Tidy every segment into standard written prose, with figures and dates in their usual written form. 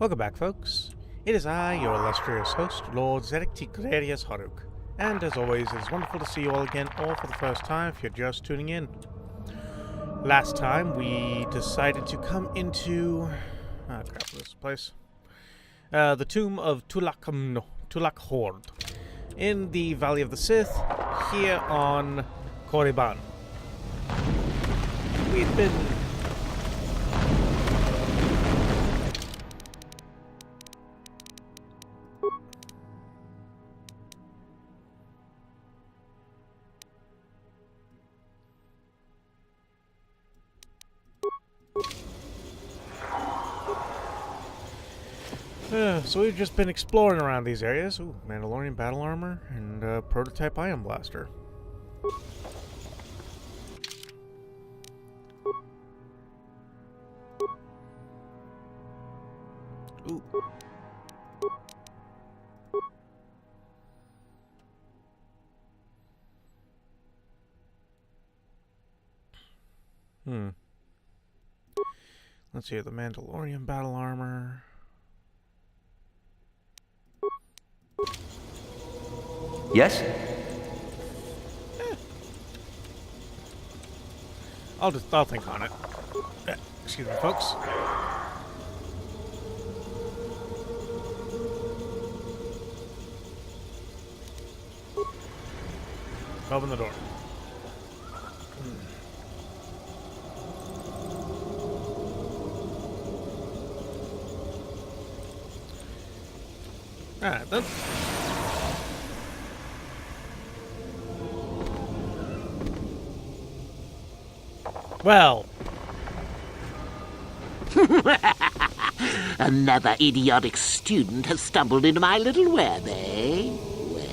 Welcome back, folks. It is I, your illustrious host, Lord Zedek Tigrarius Haruk. And as always, it is wonderful to see you all again, or for the first time if you're just tuning in. Last time, we decided to come into... crap, this place. The tomb of Tulak Horde. In the Valley of the Sith, here on Korriban. We've been... So we've just been exploring around these areas. Ooh, Mandalorian battle armor and prototype ion blaster. Ooh. Let's see, the Mandalorian battle armor. Yes? I'll think on it. Excuse me, folks. Open the door. Alright, then. Well. Another idiotic student has stumbled into my little web, eh? Well,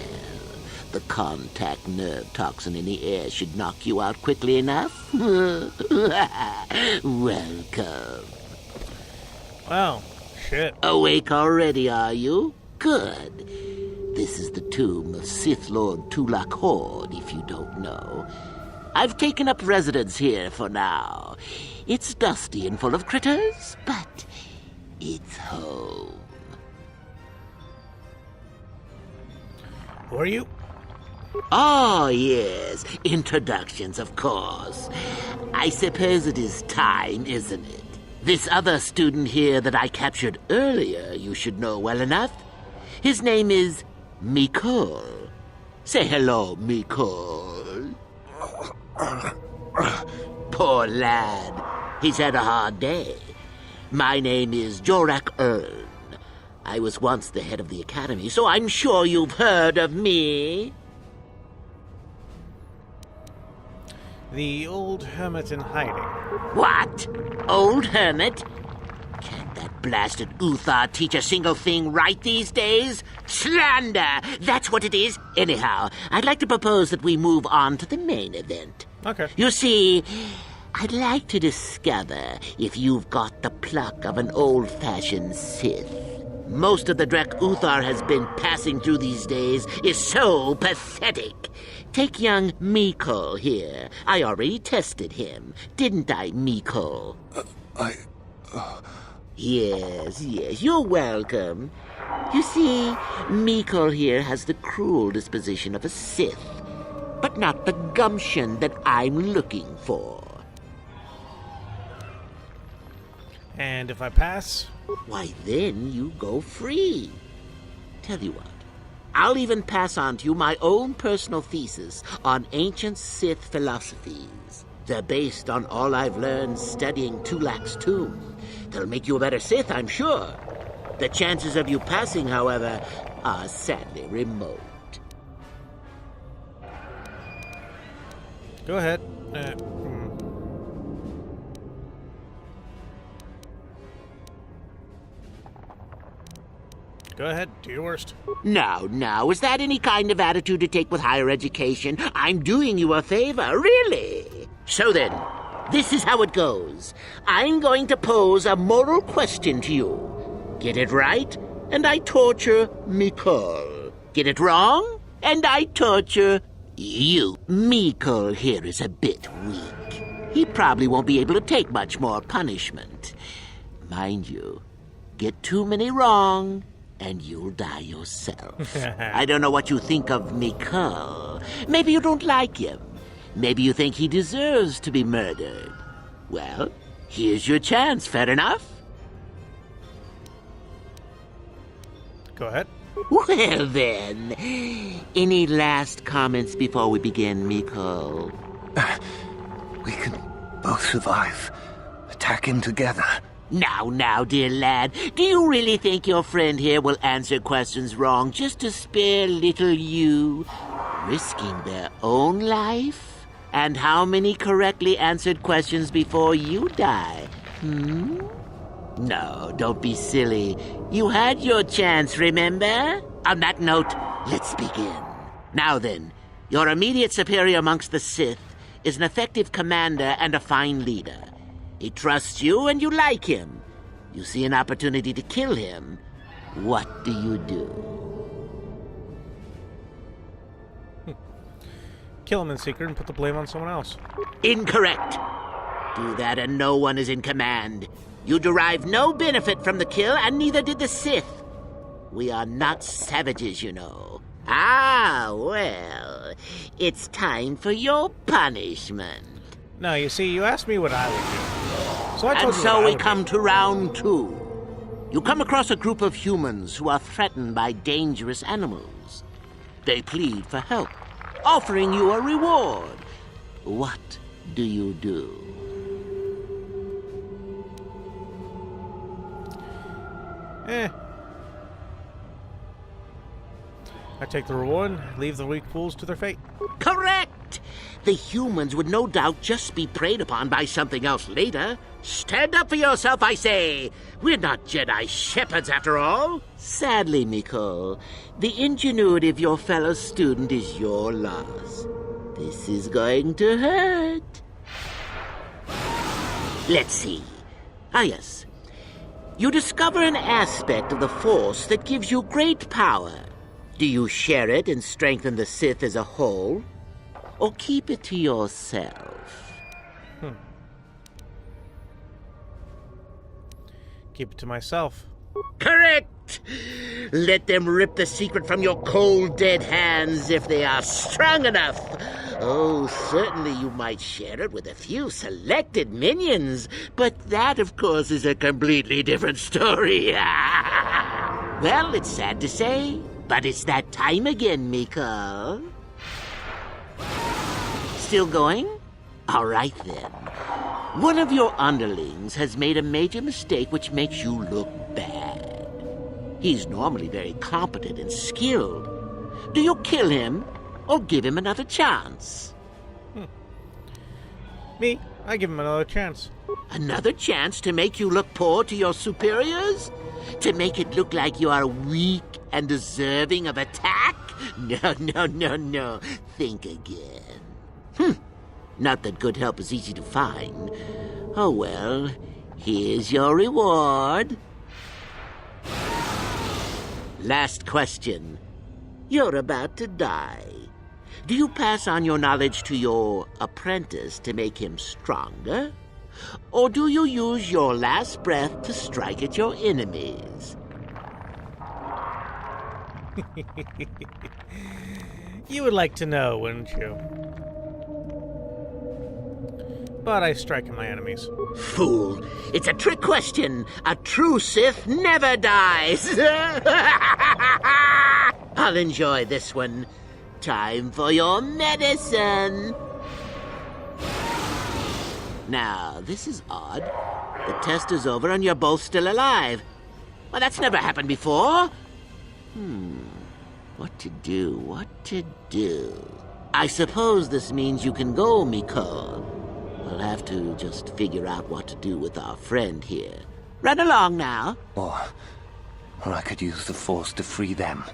the contact nerve toxin in the air should knock you out quickly enough. Welcome. Wow. Shit. Awake already, are you? Good. This is the tomb of Sith Lord Tulak Horde, if you don't know. I've taken up residence here for now. It's dusty and full of critters, but it's home. Who are you? Oh, yes. Introductions, of course. I suppose it is time, isn't it? This other student here that I captured earlier, you should know well enough. His name is Mikol. Say hello, Mikol. Poor lad. He's had a hard day. My name is Jorak Ern. I was once the head of the academy, so I'm sure you've heard of me. The old hermit in hiding. What? Old hermit? Can't that blasted Uthar teach a single thing right these days? Slander! That's what it is. Anyhow, I'd like to propose that we move on to the main event. Okay. You see, I'd like to discover if you've got the pluck of an old-fashioned Sith. Most of the Drek Uthar has been passing through these days is so pathetic. Take young Mikol here. I already tested him. Didn't I, Mikol? Yes, you're welcome. You see, Mikol here has the cruel disposition of a Sith, but not the gumption that I'm looking for. And if I pass? Why, then you go free. Tell you what, I'll even pass on to you my own personal thesis on ancient Sith philosophies. They're based on all I've learned studying Tulak's tomb. They'll make you a better Sith, I'm sure. The chances of you passing, however, are sadly remote. Go ahead. Go ahead, do your worst. Now, is that any kind of attitude to take with higher education? I'm doing you a favor, really. So then, this is how it goes. I'm going to pose a moral question to you. Get it right, and I torture Mikol. Get it wrong, and I torture you. Mikol here is a bit weak. He probably won't be able to take much more punishment. Mind you, get too many wrong, and you'll die yourself. I don't know what you think of Mikkel. Maybe you don't like him. Maybe you think he deserves to be murdered. Well, here's your chance, fair enough? Go ahead. Well then, any last comments before we begin, Mikkel? We can both survive. Attack him together. Now, dear lad, do you really think your friend here will answer questions wrong just to spare little you, risking their own life? And how many correctly answered questions before you die? No, don't be silly. You had your chance, remember? On that note, let's begin. Now then, your immediate superior amongst the Sith is an effective commander and a fine leader. He trusts you and you like him. You see an opportunity to kill him. What do you do? Kill him in secret and put the blame on someone else. Incorrect. Do that and no one is in command. You derive no benefit from the kill, and neither did the Sith. We are not savages, you know. Ah, well, it's time for your punishment. No, you see, you asked me what I would do. So I told And you so what I we would come do. to round 2. You come across a group of humans who are threatened by dangerous animals. They plead for help, offering you a reward. What do you do? I take the reward and leave the weak fools to their fate. Correct! The humans would no doubt just be preyed upon by something else later. Stand up for yourself, I say! We're not Jedi shepherds, after all. Sadly, Mikkel, the ingenuity of your fellow student is your loss. This is going to hurt. Let's see. Ah, yes. You discover an aspect of the Force that gives you great power. Do you share it and strengthen the Sith as a whole? Or keep it to yourself? Keep it to myself. Correct! Let them rip the secret from your cold, dead hands if they are strong enough. Oh, certainly you might share it with a few selected minions, but that, of course, is a completely different story. Well, it's sad to say, but it's that time again, Mikkel. Still going? All right, then. One of your underlings has made a major mistake which makes you look bad. He's normally very competent and skilled. Do you kill him or give him another chance? Me, I give him another chance. Another chance to make you look poor to your superiors? To make it look like you are weak and deserving of attack? No. Think again. Not that good help is easy to find. Oh well, here's your reward. Last question. You're about to die. Do you pass on your knowledge to your apprentice to make him stronger? Or do you use your last breath to strike at your enemies? You would like to know, wouldn't you? But I strike at my enemies. Fool! It's a trick question! A true Sith never dies! I'll enjoy this one. Time for your medicine! Now, this is odd. The test is over and you're both still alive. Well, that's never happened before. What to do? I suppose this means you can go, Mikkel. We'll have to just figure out what to do with our friend here. Run along now. Or I could use the Force to free them.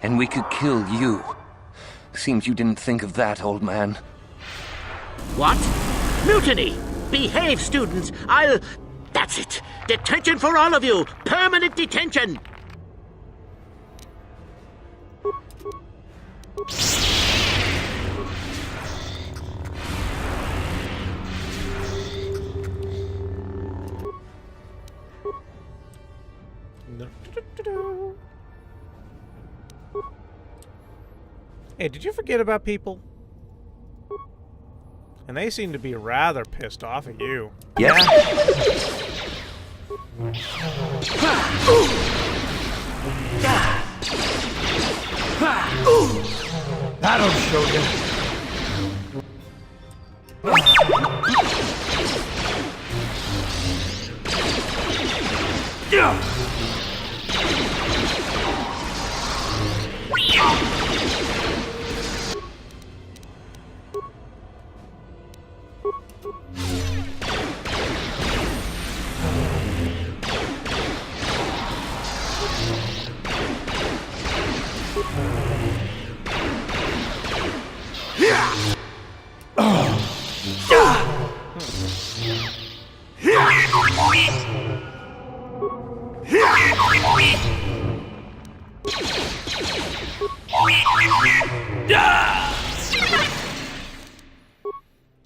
And we could kill you. Seems you didn't think of that, old man. What? Mutiny! Behave, students! That's it! Detention for all of you! Permanent detention! Hey, did you forget about people? And they seem to be rather pissed off at you. Yes? That'll show you.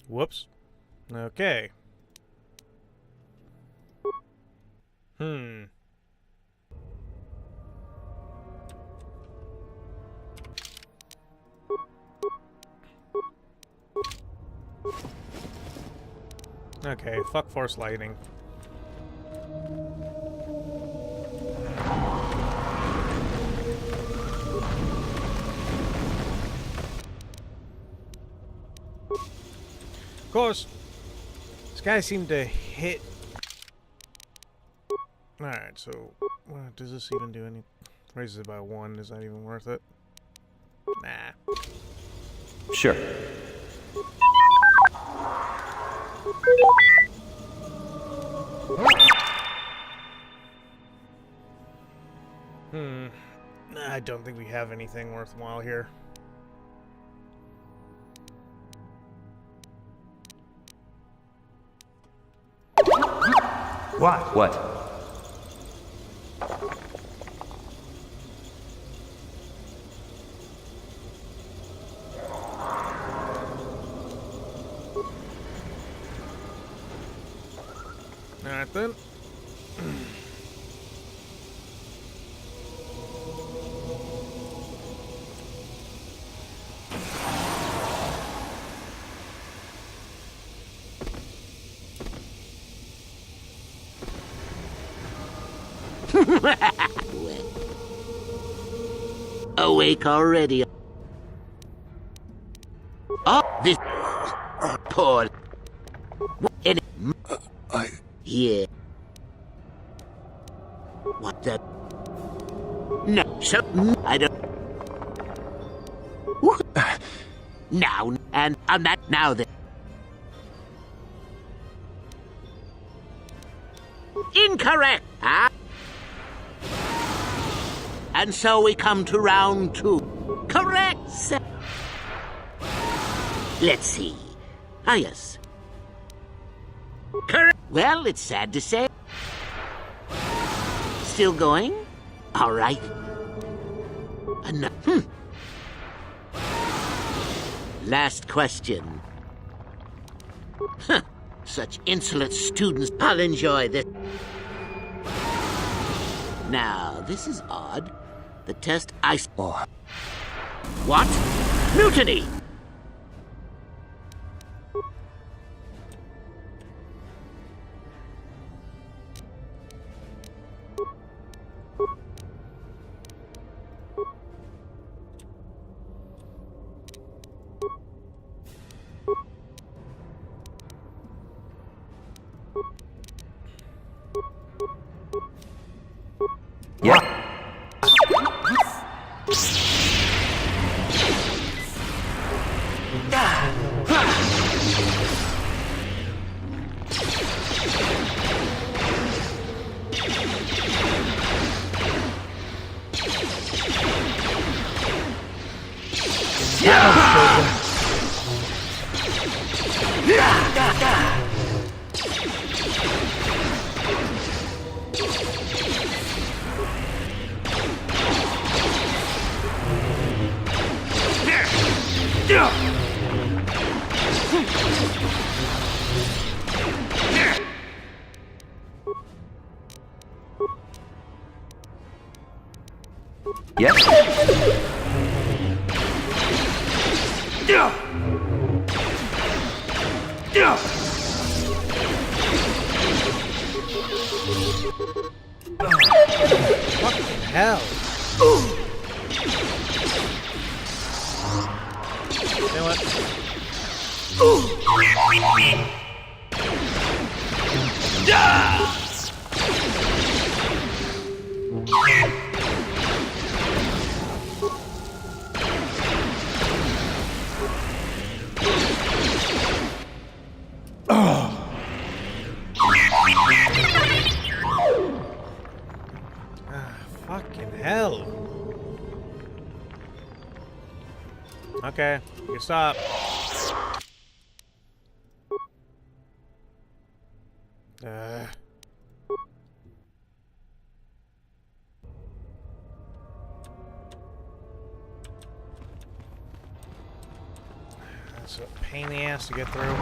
Whoops. Okay. Okay, fuck force lightning. Of course, this guy seemed to hit. Alright, so does this even do any? Raises it by 1. Is that even worth it? Nah. Sure. I don't think we have anything worthwhile here. What? What? Alright then. Awake already. Oh, this poor. Yeah. What the? No, so I don't. Now and I'm not now then. Incorrect, huh? And so we come to round 2. Correct, sir. Let's see. Ah, yes. Correct. Well, it's sad to say. Still going? All right. Last question. Huh. Such insolent students. I'll enjoy this. Now, this is odd. The test I... Oh. What? Mutiny! Yeah. Yes. Fucking hell. You know what? Fucking hell. Okay, you stop. That's a pain in the ass to get through.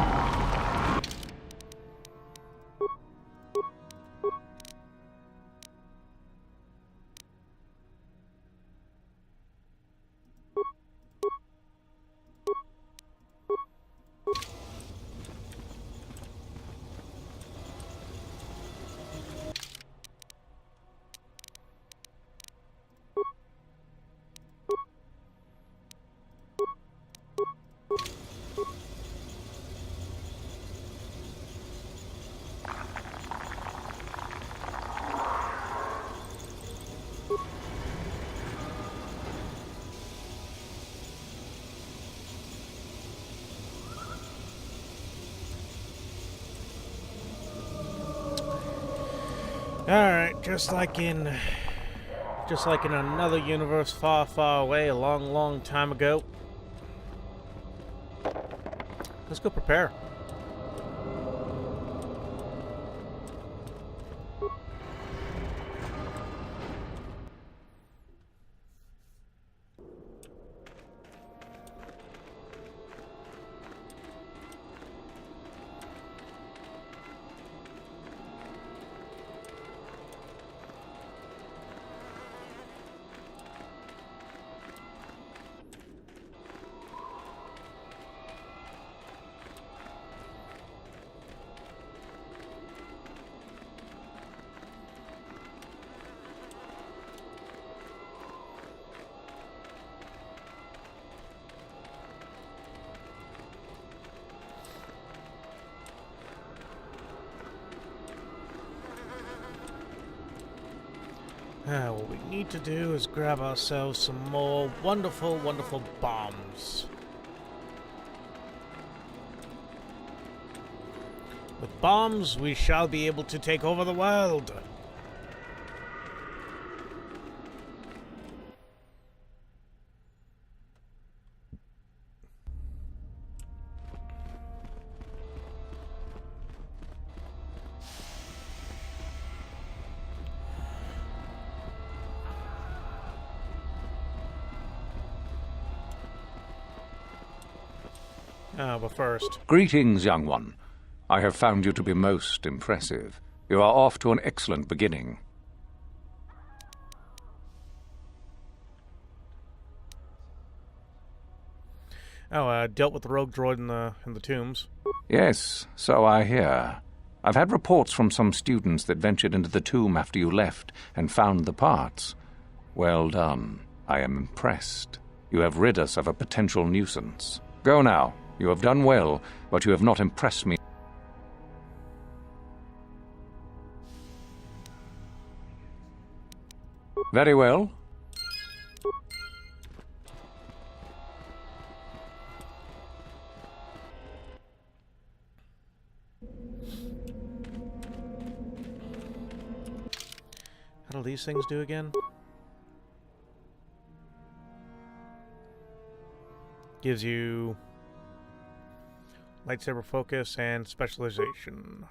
Alright, just like in another universe far, far away, a long, long time ago. Let's go prepare. What we need to do is grab ourselves some more wonderful, wonderful bombs. With bombs, we shall be able to take over the world. But first... Greetings, young one. I have found you to be most impressive. You are off to an excellent beginning. Oh, dealt with the rogue droid in the tombs. Yes, so I hear. I've had reports from some students that ventured into the tomb after you left and found the parts. Well done. I am impressed. You have rid us of a potential nuisance. Go now. You have done well, but you have not impressed me. Very well. How do these things do again? Gives you lightsaber focus and specialization.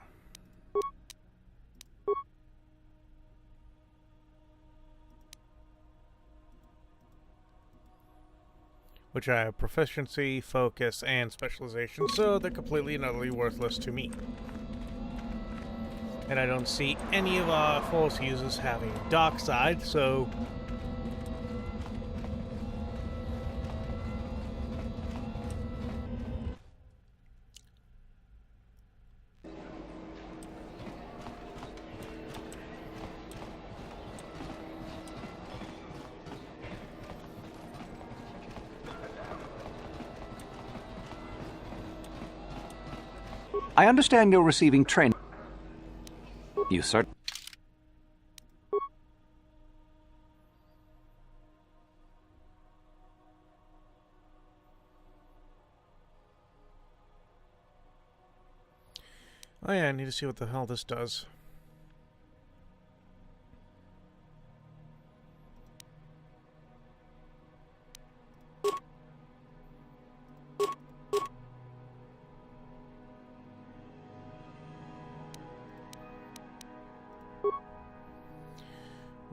Which I have proficiency, focus, and specialization, so they're completely and utterly worthless to me. And I don't see any of our Force users having dark side, so... I understand you're receiving training. You sir. Oh yeah, I need to see what the hell this does.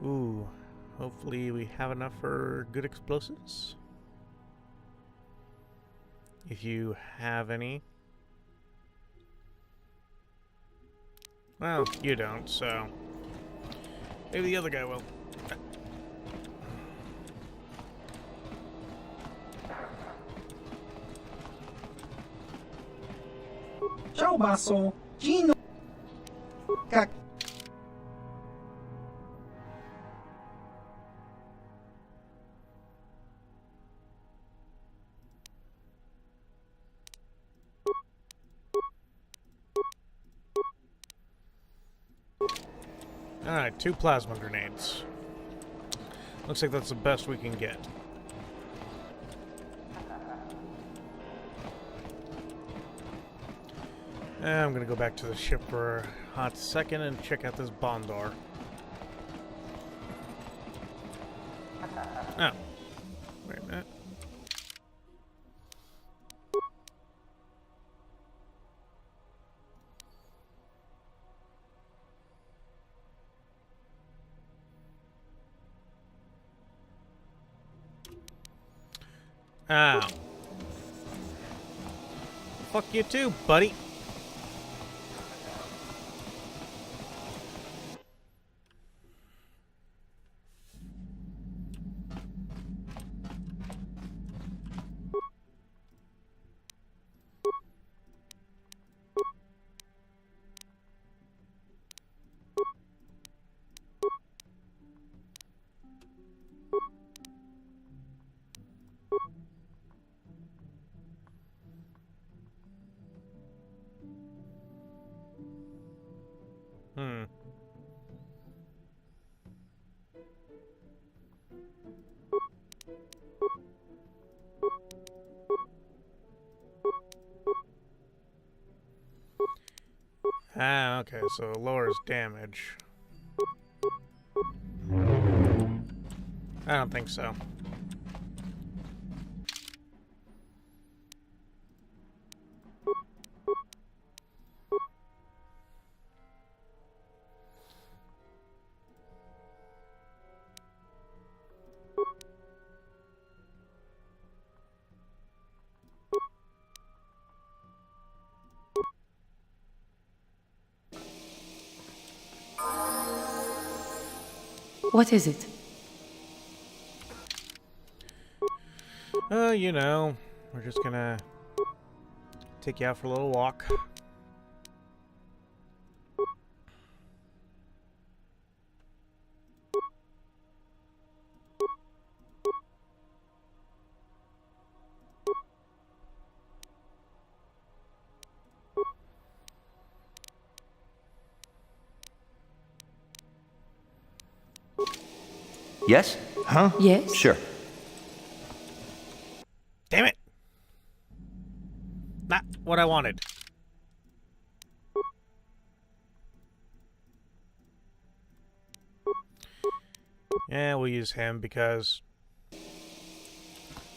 Ooh, hopefully we have enough for good explosives. If you have any. Well, you don't, so maybe the other guy will. Ciao basso, Gino. Alright, 2 plasma grenades. Looks like that's the best we can get. I'm gonna go back to the ship for a hot second and check out this bomb door. Oh. Wait a minute. Ow. Fuck you too, buddy. Ah, okay, so it lowers damage. I don't think so. What is it? You know, we're just gonna take you out for a little walk. Yes? Huh? Yes? Sure. Damn it! Not what I wanted. Yeah, we'll use him because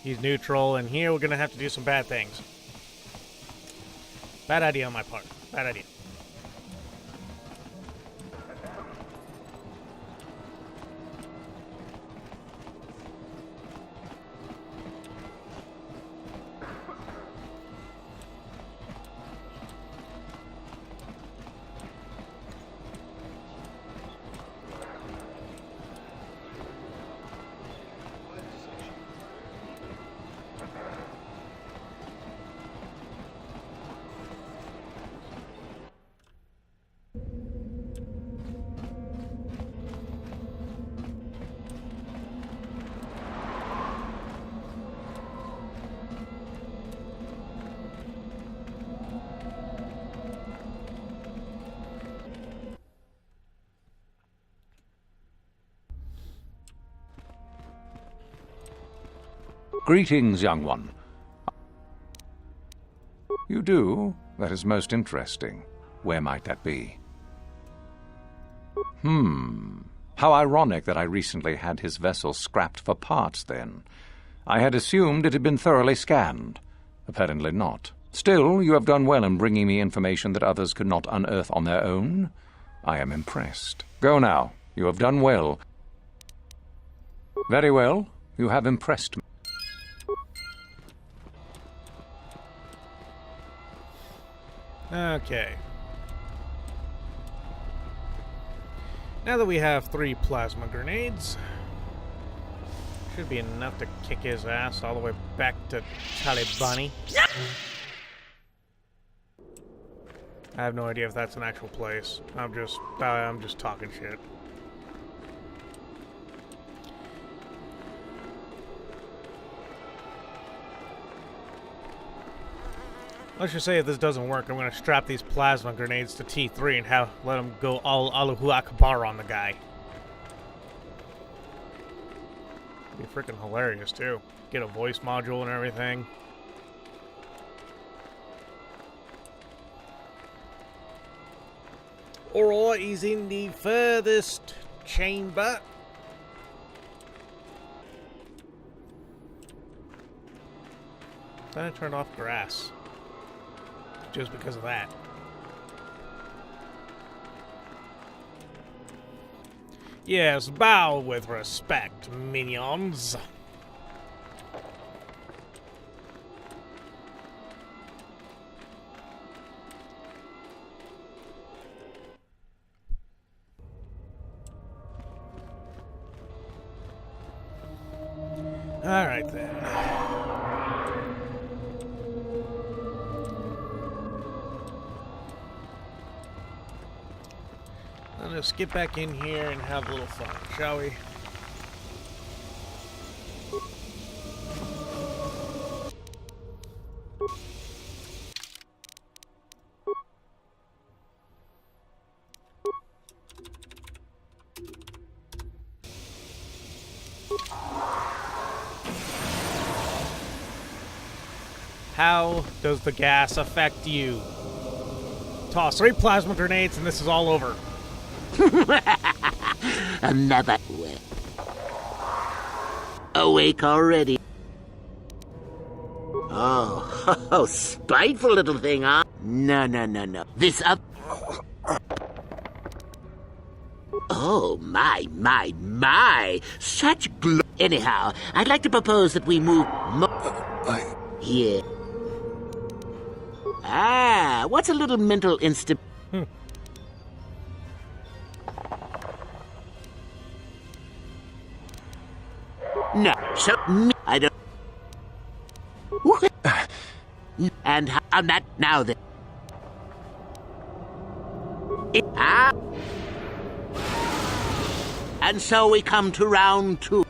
he's neutral, and here we're gonna have to do some bad things. Bad idea on my part. Bad idea. Greetings, young one. You do? That is most interesting. Where might that be? How ironic that I recently had his vessel scrapped for parts, then. I had assumed it had been thoroughly scanned. Apparently not. Still, you have done well in bringing me information that others could not unearth on their own. I am impressed. Go now. You have done well. Very well. You have impressed me. Okay. Now that we have 3 plasma grenades, should be enough to kick his ass all the way back to Talibani. I have no idea if that's an actual place. I'm just talking shit. Let's just say if this doesn't work, I'm going to strap these plasma grenades to T3 and let him go all Allahu Akbar on the guy. It'd be freaking hilarious, too. Get a voice module and everything. Alright, he's in the furthest chamber. Then I turned off grass. Just because of that. Yes, bow with respect, minions. All right then. Let's get back in here and have a little fun, shall we? How does the gas affect you? Toss 3 plasma grenades and this is all over. Another way. Awake already. Oh, spiteful little thing, huh? No. This up. Oh, my. Such Anyhow, I'd like to propose that we move here. What's a little mental No, so I don't. And I'm not now then. And so we come to round 2.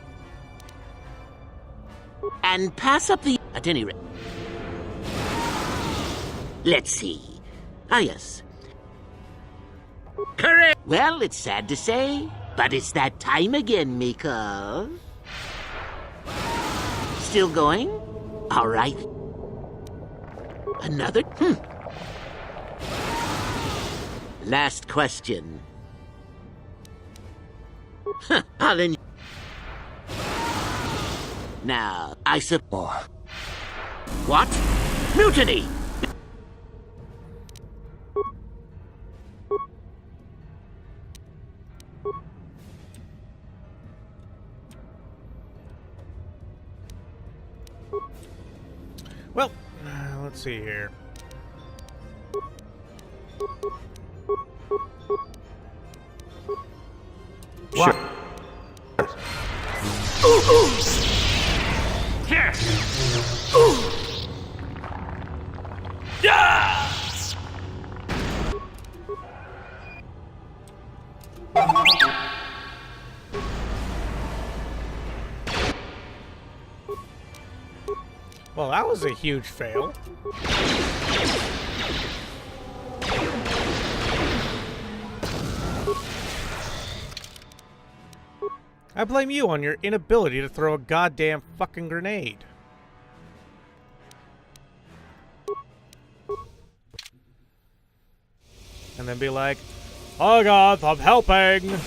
And pass up the. At any rate. Let's see. Ah, yes. Correct. Well, it's sad to say, but it's that time again, Miko. Still going? All right. Another? Last question. Now, I suppose. What? Mutiny! Well, let's see here. Sure. Well, that was a huge fail. I blame you on your inability to throw a goddamn fucking grenade. and then be like, "Oh God, I'm helping."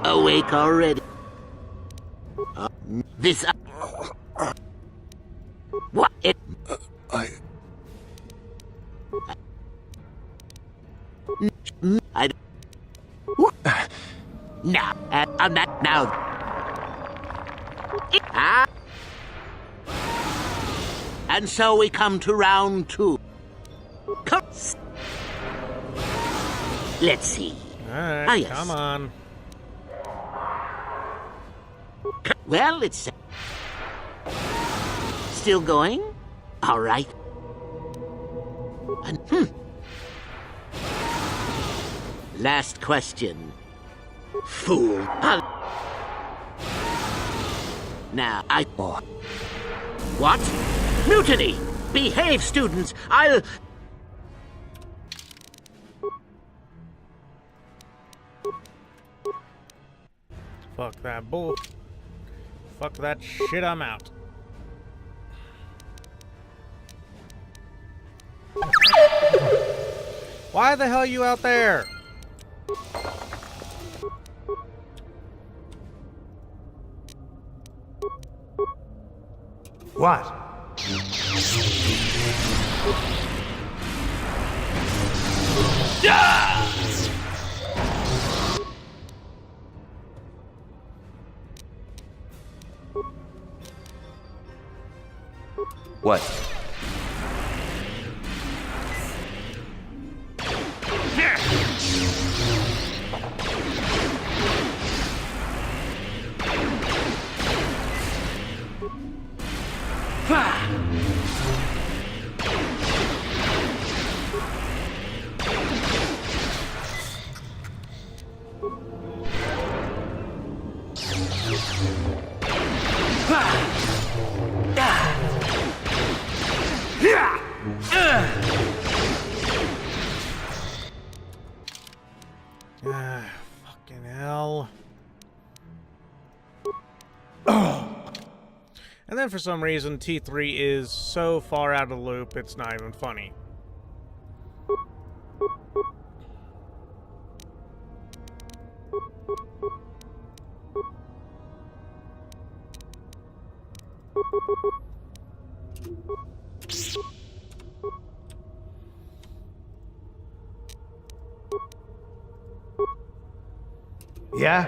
Awake already. This. What? I. Now, I'm not now. And so we come to round 2. Come. Let's see. Alright, Ah, yes. come on. Well, it's still going. All right. And, last question. Fool. Now, What? Mutiny! Behave, students! I'll... Fuck that bull. Fuck that shit, I'm out. Why the hell are you out there? What? What? Fucking hell. And then for some reason, T3 is so far out of the loop, it's not even funny. Yeah?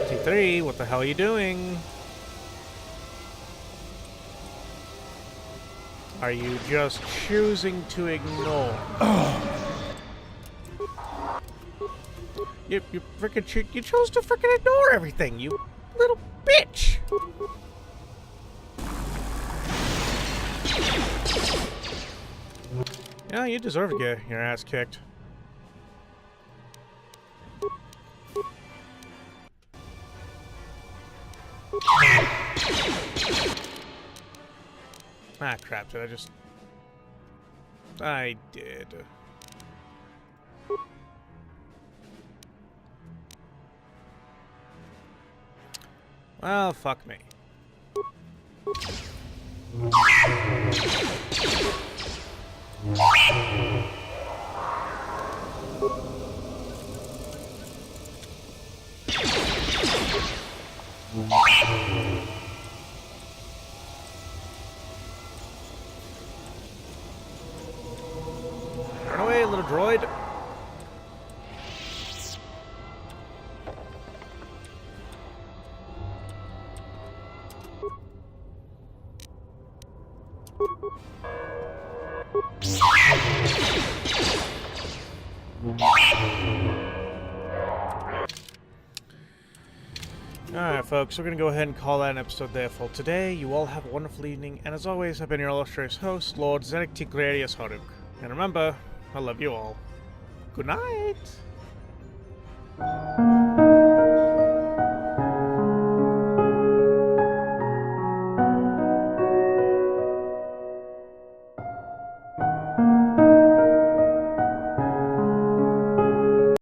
T3, what the hell are you doing? Are you just choosing to ignore? You freaking you chose to freaking ignore everything, you little bitch. Yeah, you deserve to get your ass kicked. Ah, crap, did I just... I did. Well, fuck me. Run away, little droid. Alright folks, we're going to go ahead and call that an episode there for today. You all have a wonderful evening, and as always, I've been your illustrious host, Lord Zedek Haruk. And remember, I love you all. Good night!